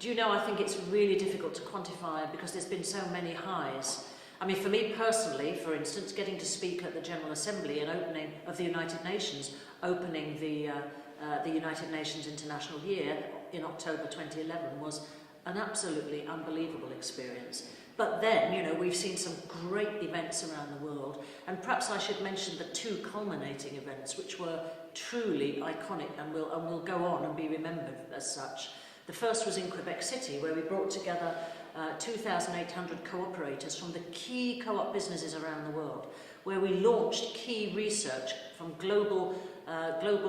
do you know, I think it's really difficult to quantify because there's been so many highs. I mean, for me personally, for instance, getting to speak at the General Assembly and opening of the United Nations, opening the United Nations International Year in October 2011 was an absolutely unbelievable experience. But then, you know, we've seen some great events around the world, and perhaps I should mention the two culminating events, which were truly iconic and will go on and be remembered as such. The first was in Quebec City, where we brought together 2,800 co-operators from the key co-op businesses around the world, where we launched key research from global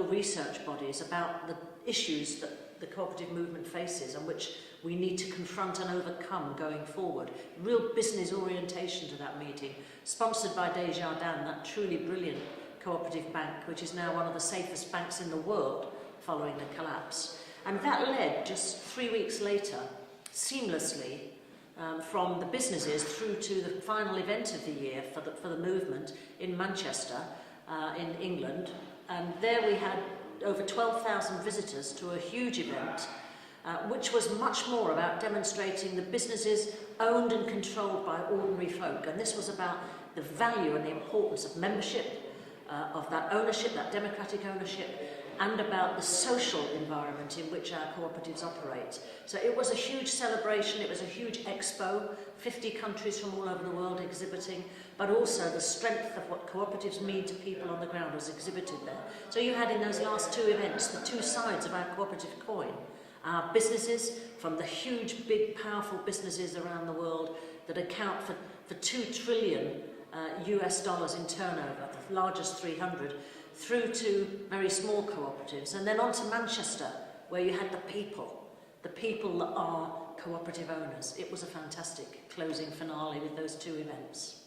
research bodies about the issues that the cooperative movement faces and which we need to confront and overcome going forward. Real business orientation to that meeting, sponsored by Desjardins, that truly brilliant cooperative bank, which is now one of the safest banks in the world following the collapse. And that led, just 3 weeks later, seamlessly, from the businesses through to the final event of the year for the movement in Manchester, in England. And there we had over 12,000 visitors to a huge event, which was much more about demonstrating the businesses owned and controlled by ordinary folk. And this was about the value and the importance of membership, of that ownership, that democratic ownership, and about the social environment in which our cooperatives operate. So it was a huge celebration, it was a huge expo, 50 countries from all over the world exhibiting, but also the strength of what cooperatives mean to people on the ground was exhibited there. So you had in those last two events the two sides of our cooperative coin. Our businesses, from the huge, big, powerful businesses around the world that account for 2 trillion US dollars in turnover, the largest 300, through to very small cooperatives, and then on to Manchester, where you had the people that are cooperative owners. It was a fantastic closing finale with those two events.